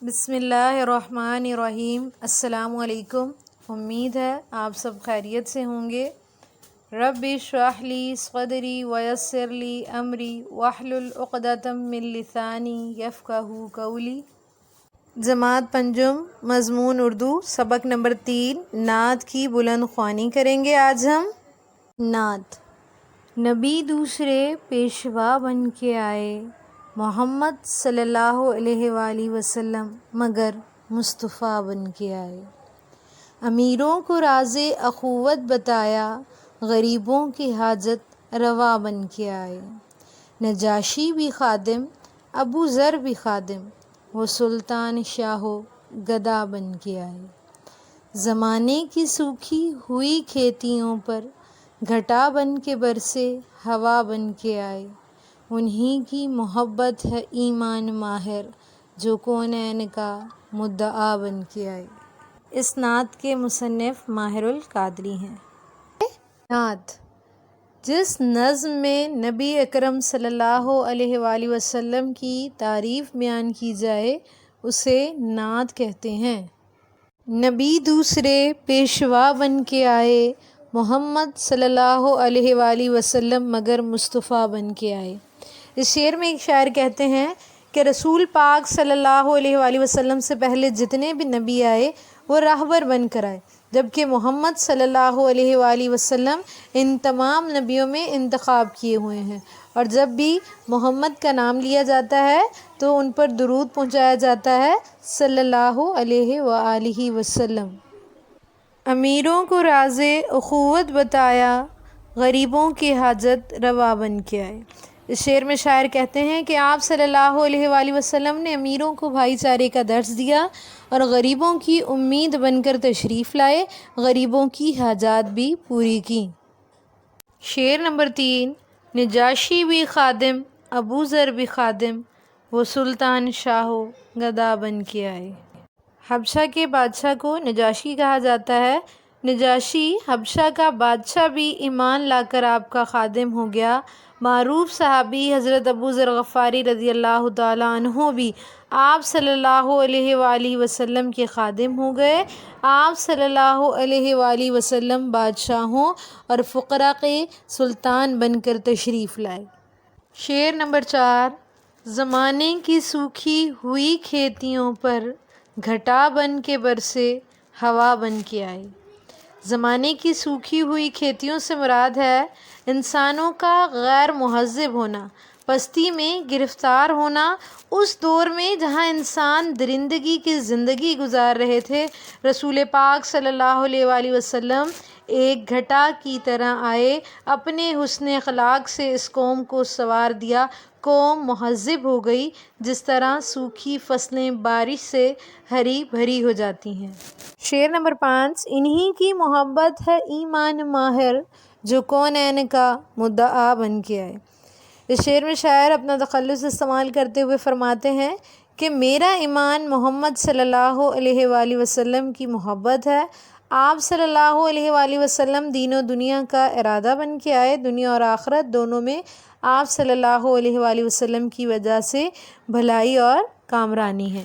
بسم اللہ الرحمن الرحیم۔ السلام علیکم۔ امید ہے آپ سب خیریت سے ہوں گے۔ رب اشرح لی صدری ویسر لی امری واحلل عقدۃ من لسانی یفقہوا قولی۔ جماعت پنجم، مضمون اردو، سبق نمبر 3، نعت کی بلند خوانی کریں گے آج ہم۔ نعت۔ نبی دوسرے پیشوا بن کے آئے، محمد صلی اللہ علیہ وآلہ وسلم مگر مصطفیٰ بن کے آئے۔ امیروں کو راز اخوت بتایا، غریبوں کی حاجت روا بن کے آئے۔ نجاشی بھی خادم، ابو ذر بھی خادم، وہ سلطان شاہ و گدا بن کے آئے۔ زمانے کی سوکھی ہوئی کھیتیوں پر گھٹا بن کے برسے، ہوا بن کے آئے۔ انہی کی محبت ہے ایمان ماہر، جو کونین کا مدعا بن کے آئے۔ اس نعت کے مصنف ماہر القادری ہیں۔ نعت۔ جس نظم میں نبی اکرم صلی اللہ علیہ وآلہ وسلم کی تعریف بیان کی جائے اسے نعت کہتے ہیں۔ نبی دوسرے پیشوا بن کے آئے، محمد صلی اللہ علیہ وآلہ وسلم مگر مصطفیٰ بن کے آئے۔ اس شعر میں ایک شاعر کہتے ہیں کہ رسول پاک صلی اللہ علیہ وآلہ وسلم سے پہلے جتنے بھی نبی آئے وہ راہبر بن کر آئے، جبکہ محمد صلی اللہ علیہ وآلہ وسلم ان تمام نبیوں میں انتخاب کیے ہوئے ہیں، اور جب بھی محمد کا نام لیا جاتا ہے تو ان پر درود پہنچایا جاتا ہے صلی اللہ علیہ وآلہ وسلم۔ امیروں کو راز اخوت بتایا، غریبوں کی حاجت روا بن کے آئے۔ اس شعر میں شاعر کہتے ہیں کہ آپ صلی اللہ علیہ وآلہ وسلم نے امیروں کو بھائی چارے کا درس دیا اور غریبوں کی امید بن کر تشریف لائے، غریبوں کی حاجات بھی پوری کی۔ شعر نمبر 3۔ نجاشی بھی خادم، ابو ذر بھی خادم، وہ سلطان شاہ و گدا بن کے آئے۔ حبشہ کے بادشاہ کو نجاشی کہا جاتا ہے۔ نجاشی حبشہ کا بادشاہ بھی ایمان لا کر آپ کا خادم ہو گیا۔ معروف صحابی حضرت ابو ذر غفاری رضی اللہ تعالیٰ عنہ بھی آپ صلی اللہ علیہ وآلہ وسلم کے خادم ہو گئے۔ آپ صلی اللہ علیہ وآلہ وسلم بادشاہوں اور فقراء کے سلطان بن کر تشریف لائے۔ شعر نمبر 4۔ زمانے کی سوکھی ہوئی کھیتیوں پر گھٹا بن کے برسے، ہوا بن کے آئے۔ زمانے کی سوکھی ہوئی کھیتیوں سے مراد ہے انسانوں کا غیر مہذب ہونا، پستی میں گرفتار ہونا۔ اس دور میں جہاں انسان درندگی کی زندگی گزار رہے تھے، رسول پاک صلی اللہ علیہ وآلہ وسلم ایک گھٹا کی طرح آئے، اپنے حسن اخلاق سے اس قوم کو سنوار دیا، قوم مہذب ہو گئی، جس طرح سوکھی فصلیں بارش سے ہری بھری ہو جاتی ہیں۔ شعر نمبر 5۔ انہی کی محبت ہے ایمان ماہر، جو کونین کا مدعا بن کے آئے۔ اس شعر میں شاعر اپنا تخلص استعمال کرتے ہوئے فرماتے ہیں کہ میرا ایمان محمد صلی اللہ علیہ وآلہ وسلم کی محبت ہے۔ آپ صلی اللہ علیہ وآلہ وسلم دین و دنیا کا ارادہ بن کے آئے، دنیا اور آخرت دونوں میں آپ صلی اللہ علیہ وآلہ وسلم کی وجہ سے بھلائی اور کامرانی ہے۔